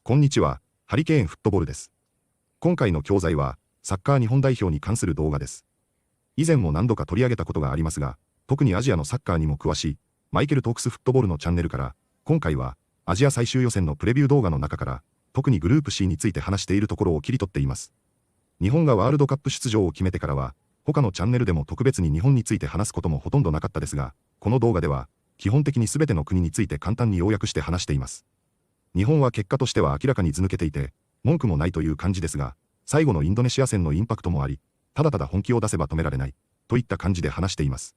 こんにちは、ハリケーンフットボールです。今回の教材は、サッカー日本代表に関する動画です。以前も何度か取り上げたことがありますが、特にアジアのサッカーにも詳しい、マイケル・トークスフットボールのチャンネルから、今回は、アジア最終予選のプレビュー動画の中から、特にグループ C について話しているところを切り取っています。日本がワールドカップ出場を決めてからは、他のチャンネルでも特別に日本について話すこともほとんどなかったですが、この動画では、基本的に全ての国について簡単に要約して話しています。日本は結果としては明らかに図抜けていて、文句もないという感じですが、最後のインドネシア戦のインパクトもあり、ただただ本気を出せば止められない、といった感じで話しています。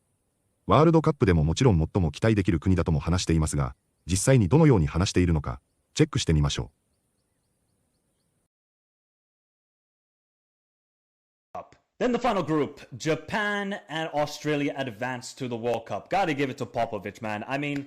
ワールドカップでももちろん最も期待できる国だとも話していますが、実際にどのように話しているのか、チェックしてみましょう。Then the final group, Japan and Australia advanced to the World Cup. Gotta give it to Popovich, man. I mean,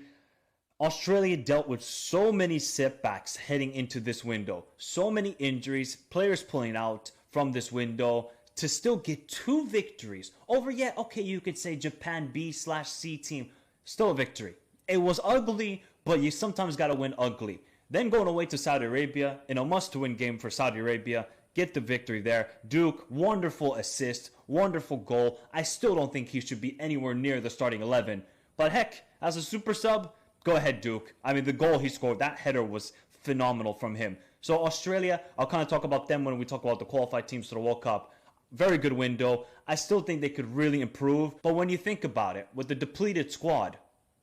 Australia dealt with so many setbacks heading into this window. So many injuries, players pulling out from this window to still get 2 victories over yet, okay, you could say Japan B/C team, still a victory. It was ugly, but you sometimes gotta win ugly. Then going away to Saudi Arabia in a must-win game for Saudi Arabia, get the victory there. Duke, wonderful assist, wonderful goal. I still don't think he should be anywhere near the starting 11. But heck, as a super sub, go ahead, Duke. I mean, the goal he scored, that header was phenomenal from him. So Australia, I'll kind of talk about them when we talk about the qualified teams to the World Cup. Very good window. I still think they could really improve. But when you think about it, with the depleted squad,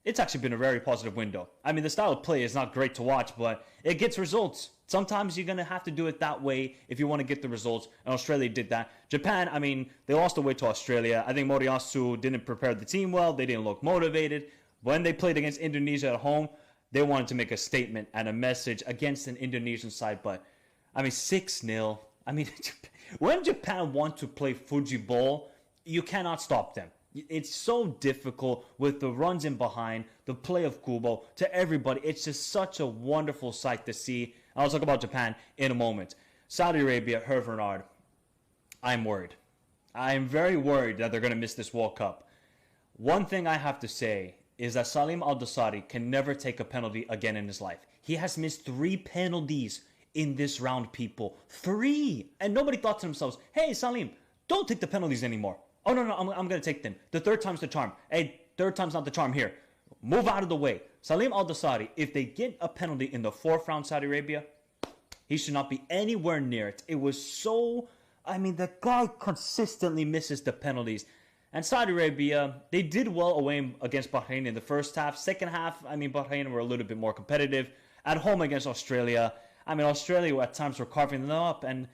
it's actually been a very positive window. I mean, the style of play is not great to watch, but it gets results. Sometimes you're going to have to do it that way if you want to get the results, and Australia did that. Japan, I mean, they lost away to Australia. I think Moriyasu didn't prepare the team well. They didn't look motivated. When they played against Indonesia at home, they wanted to make a statement and a message against an Indonesian side, but, I mean, 6-0. I mean, when Japan want to play Fuji Bowl, you cannot stop them. It's so difficult with the runs in behind, the play of Kubo, to everybody. It's just such a wonderful sight to see. I'll talk about Japan in a moment. Saudi Arabia, Hervé Renard, I'm worried. I'm very worried that they're going to miss this World Cup. One thing I have to say is that Salim Al-Dosari can never take a penalty again in his life. He has missed 3 penalties in this round, people. 3! And nobody thought to themselves, hey, Salim, don't take the penalties anymore. Oh, no, I'm going to take them. The 3rd time's the charm. Hey, 3rd time's not the charm here. Move out of the way. Salim Al-Dosari, if they get a penalty in the 4th round, Saudi Arabia, he should not be anywhere near it. It was so... I mean, the guy consistently misses the penalties. And Saudi Arabia, they did well away against Bahrain in the first half. Second half, I mean, Bahrain were a little bit more competitive. At home against Australia, I mean, Australia at times were carving them up. And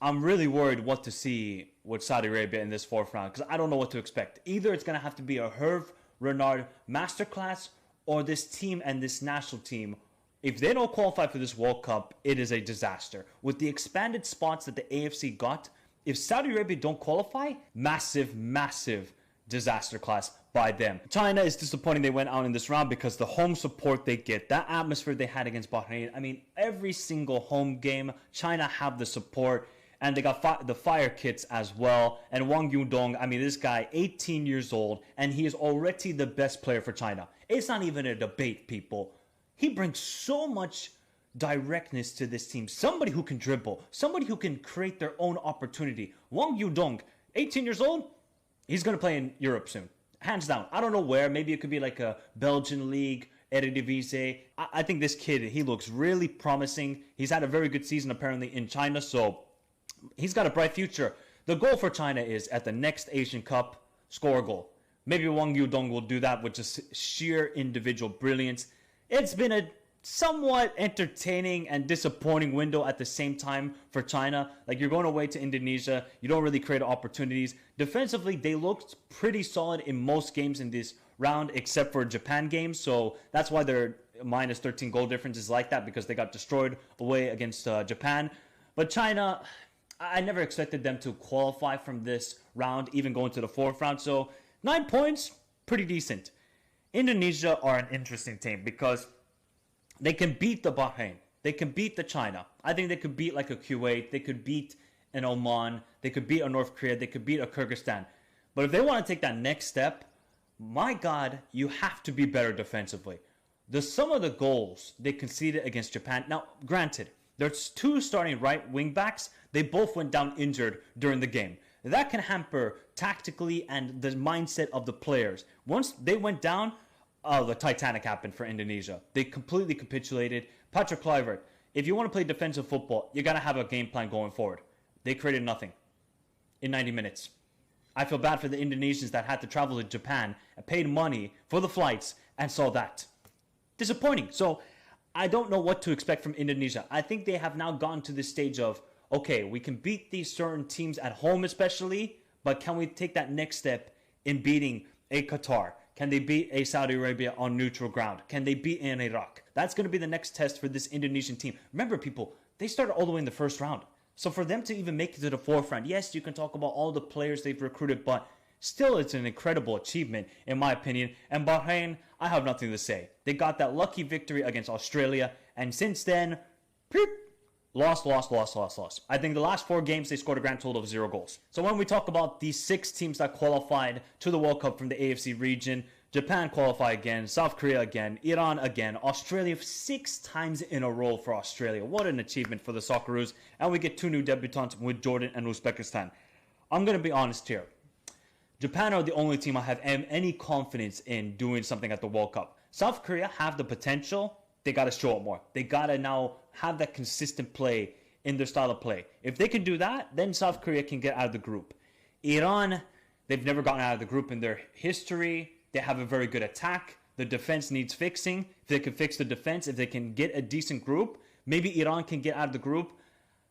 I'm really worried what to see with Saudi Arabia in this 4th round, because I don't know what to expect. Either it's going to have to be a Hervé Renard masterclass, or this team and this national team, if they don't qualify for this World Cup, it is a disaster. With the expanded spots that the AFC got, if Saudi Arabia don't qualify, massive, massive disaster class by them. China is disappointing they went out in this round because the home support they get, that atmosphere they had against Bahrain, I mean, every single home game, China have the support, and they got the fire kits as well. And Wang Yudong, I mean, this guy, 18 years old, and he is already the best player for China. It's not even a debate, people. He brings so much directness to this team. Somebody who can dribble. Somebody who can create their own opportunity. Wang Yudong, 18 years old, he's going to play in Europe soon. Hands down. I don't know where. Maybe it could be like a Belgian league, Eredivisie. I think this kid, he looks really promising. He's had a very good season apparently in China, so he's got a bright future. The goal for China is at the next Asian Cup, score a goal. Maybe Wang Yudong will do that with just sheer individual brilliance. It's been a somewhat entertaining and disappointing window at the same time for China. Like, you're going away to Indonesia, you don't really create opportunities. Defensively, they looked pretty solid in most games in this round, except for Japan games. So that's why their minus 13 goal difference is like that, because they got destroyed away against Japan. But China, I never expected them to qualify from this round, even going to the 4th round. So 9 points, pretty decent. Indonesia are an interesting team because they can beat the Bahrain. They can beat the China. I think they could beat like a Kuwait. They could beat an Oman. They could beat a North Korea. They could beat a Kyrgyzstan. But if they want to take that next step, my God, you have to be better defensively. Some of the goals they conceded against Japan. Now, granted, There's two starting right wing backs. They both went down injured during the game. That can hamper tactically and the mindset of the players. Once they went down, the Titanic happened for Indonesia. They completely capitulated. Patrick Kluivert, if you want to play defensive football, you got to have a game plan going forward. They created nothing in 90 minutes. I feel bad for the Indonesians that had to travel to Japan and paid money for the flights and saw that. Disappointing. So I don't know what to expect from Indonesia. I think they have now gotten to this stage of, okay, we can beat these certain teams at home especially, but can we take that next step in beating a Qatar? Can they beat a Saudi Arabia on neutral ground? Can they beat an Iraq? That's going to be the next test for this Indonesian team. Remember, people, they started all the way in the first round. So for them to even make it to the forefront, yes, you can talk about all the players they've recruited, but still it's an incredible achievement, in my opinion. And Bahrain, I have nothing to say. They got that lucky victory against Australia, and since then, lost. I think the last 4 games, they scored a grand total of 0 goals. So when we talk about the 6 teams that qualified to the World Cup from the AFC region, Japan qualified again, South Korea again, Iran again, Australia 6 times in a row for Australia. What an achievement for the Socceroos. And we get 2 new debutants with Jordan and Uzbekistan. I'm going to be honest here. Japan are the only team I have any confidence in doing something at the World Cup. South Korea have the potential. They got to show it more. They got to now have that consistent play in their style of play. If they can do that, then South Korea can get out of the group. Iran, they've never gotten out of the group in their history. They have a very good attack. The defense needs fixing. If they can fix the defense, if they can get a decent group, maybe Iran can get out of the group.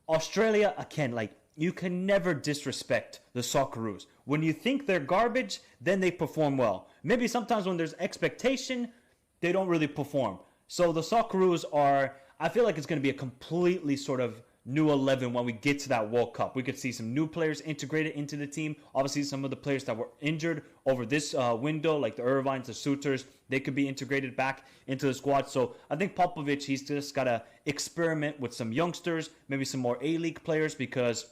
Australia, again, you can never disrespect the Socceroos. When you think they're garbage, then they perform well. Maybe sometimes when there's expectation, they don't really perform. So the Socceroos I feel like it's going to be a completely sort of new 11 when we get to that World Cup. We could see some new players integrated into the team. Obviously, some of the players that were injured over this window, like the Irvines, the Suitors, they could be integrated back into the squad. So I think Popovich, he's just got to experiment with some youngsters, maybe some more A-League players, because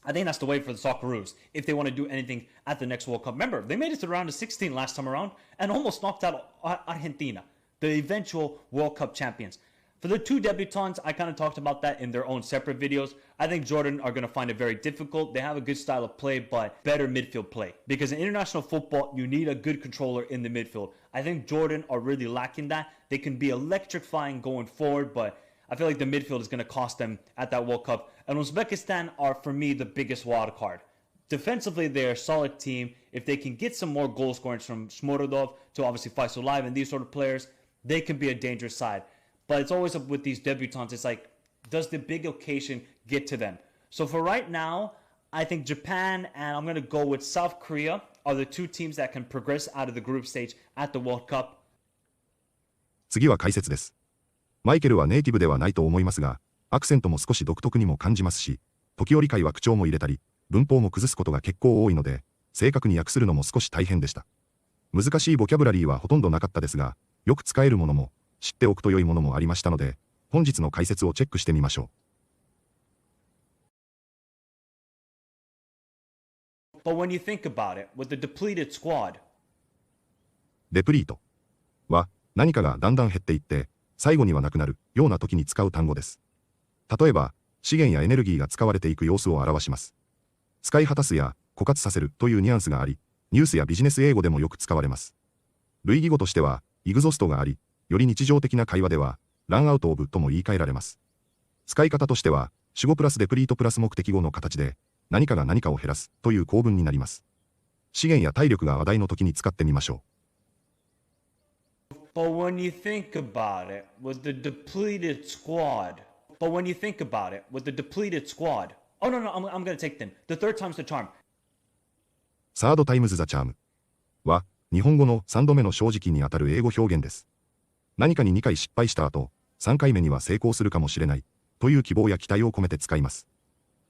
I think that's the way for the Socceroos if they want to do anything at the next World Cup. Remember, they made it to the round of 16 last time around and almost knocked out Argentina, the eventual World Cup champions. For the 2 debutants, I kind of talked about that in their own separate videos. I think Jordan are going to find it very difficult. They have a good style of play, but better midfield play. Because in international football, you need a good controller in the midfield. I think Jordan are really lacking that. They can be electrifying going forward, but I feel like the midfield is going to cost them at that World Cup. And Uzbekistan are, for me, the biggest wild card. Defensively, they're a solid team. If they can get some more goal scorers from Shmorodov to obviously Faisal Live and these sort of players, they can be a dangerous side. But it's always up with these debutants. It's like, does the big occasion get to them? So for right now, I think Japan and I'm going to go with South Korea are the 2 teams that can progress out of the group stage at the World Cup. 次は解説です。マイケルはネイティブではないと思いますが、アクセントも少し独特にも感じますし、時折会話口調も入れたり、文法も崩すことが結構多いので、正確に訳するのも少し大変でした。難しいボキャブラリーはほとんどなかったですが、よく使えるものも、知っておくと良いものもありましたので、本日の解説をチェックしてみましょう。But when you think about it, with the depleted squad, デプリートは何かがだんだん減っていって、最後にはなくなるような時に使う単語です。例えば、資源やエネルギーが使われていく様子を表します。使い果たすや枯渇させるというニュアンスがあり、ニュースやビジネス英語でもよく使われます。類義語としては、イグゾストがあり、より日常的な会話では、ランアウトオブとも言い換えられます。使い方としては、主語プラスデプリートプラス目的語の形で、何かが何かを減らすという構文になります。資源や体力が話題の時に使ってみましょう。But when you think about it, with the depleted squad, oh no, I'm going to take them. The third time's the charm. サードタイムズザチャームは、日本語の3度目の正直にあたる英語表現です。何かに2回失敗した後、3回目には成功するかもしれない、という希望や期待を込めて使います。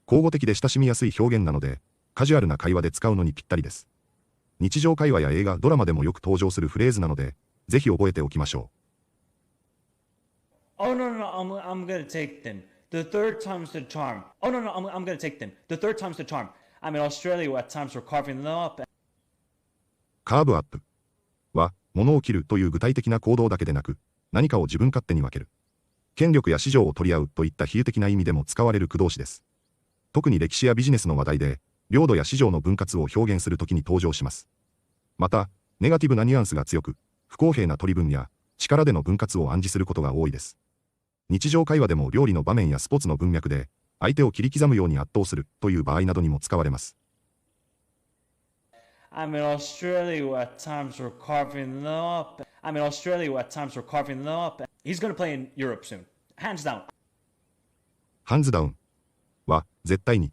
口語的で親しみやすい表現なので、カジュアルな会話で使うのにぴったりです。日常会話や映画、ドラマでもよく登場するフレーズなので、ぜひ覚えておきましょう。Oh no, I'm gonna take them. The third time's the charm. Oh no, I'm gonna take them. The third time's the charm. I mean, Australia at times were carving them up. カーブアップは、物を切るという具体的な行動だけでなく、何かを自分勝手に分ける。権力や市場を取り合うといった比喩的な意味でも使われる駆動詞です。特に歴史やビジネスの話題で、領土や市場の分割を表現するときに登場します。また、ネガティブなニュアンスが強く、不公平な取り分や力での分割を暗示することが多いです。日常会話でも料理の場面やスポーツの文脈で、相手を切り刻むように圧倒するという場合などにも使われます。I'm in Australia where at times we're carving them up. I'm in Australia where at times we're carving them up. He's going to play in Europe soon. Hands down. ハンズダウンは絶対に、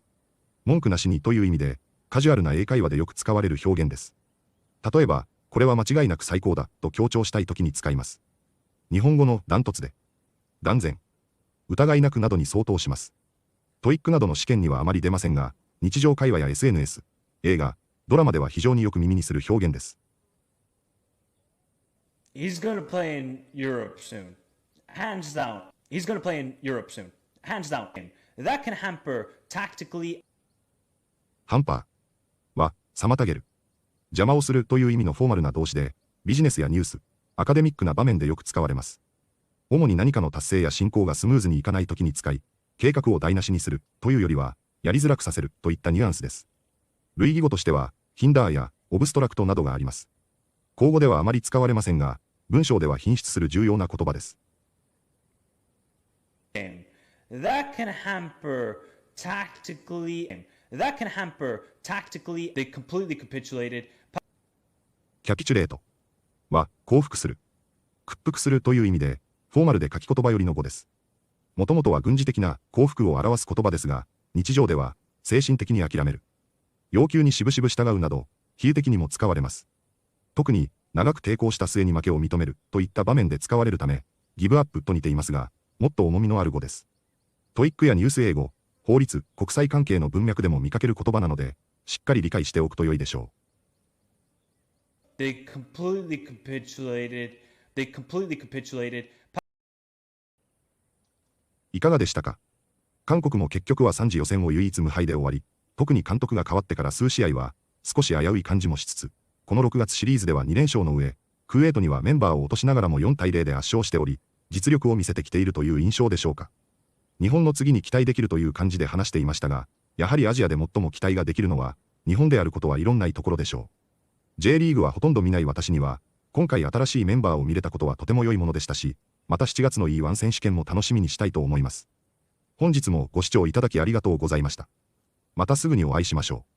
文句なしにという意味で、カジュアルな英会話でよく使われる表現です。例えば、これは間違いなく最高だと強調したいときに使います。日本語のダントツで、断然、疑いなくなどに相当します。トイックなどの試験にはあまり出ませんが、日常会話や SNS、映画、ドラマでは非常によく耳にする表現です。He's going to play in Europe soon. Hands down. He's going to play in Europe soon. Hands down. That can hamper tactically. ハンパーは妨げる、邪魔をするという意味のフォーマルな動詞で、ビジネスやニュース、アカデミックな場面でよく使われます。主に何かの達成や進行がスムーズにいかないときに使い、計画を台無しにするというよりは、やりづらくさせるといったニュアンスです。類義語としては、ヒンダーやオブストラクトなどがあります。口語ではあまり使われませんが、文章では品質する重要な言葉です。That can hamper tactically. That can hamper tactically. They completely capitulated. キャピチュレートは降伏する、屈服するという意味で、フォーマルで書き言葉寄りの語です。もともとは軍事的な降伏を表す言葉ですが、日常では精神的に諦める、要求にしぶしぶ従うなど、比喩的にも使われます。特に、長く抵抗した末に負けを認めるといった場面で使われるため、ギブアップと似ていますが、もっと重みのある語です。トイックやニュース英語、法律、国際関係の文脈でも見かける言葉なので、しっかり理解しておくと良いでしょう。They completely capitulated. いかがでしたか？韓国も結局は3次予選を唯一無敗で終わり、特に監督が変わってから数試合は少し危うい感じもしつつ、この6月シリーズでは2連勝の上、クウェートにはメンバーを落としながらも4対0で圧勝しており、実力を見せてきているという印象でしょうか。日本の次に期待できるという感じで話していましたが、やはりアジアで最も期待ができるのは、日本であることは異論ないところでしょう。J リーグはほとんど見ない私には、今回新しいメンバーを見れたことはとても良いものでしたし、また7月の E1 選手権も楽しみにしたいと思います。本日もご視聴いただきありがとうございました。またすぐにお会いしましょう。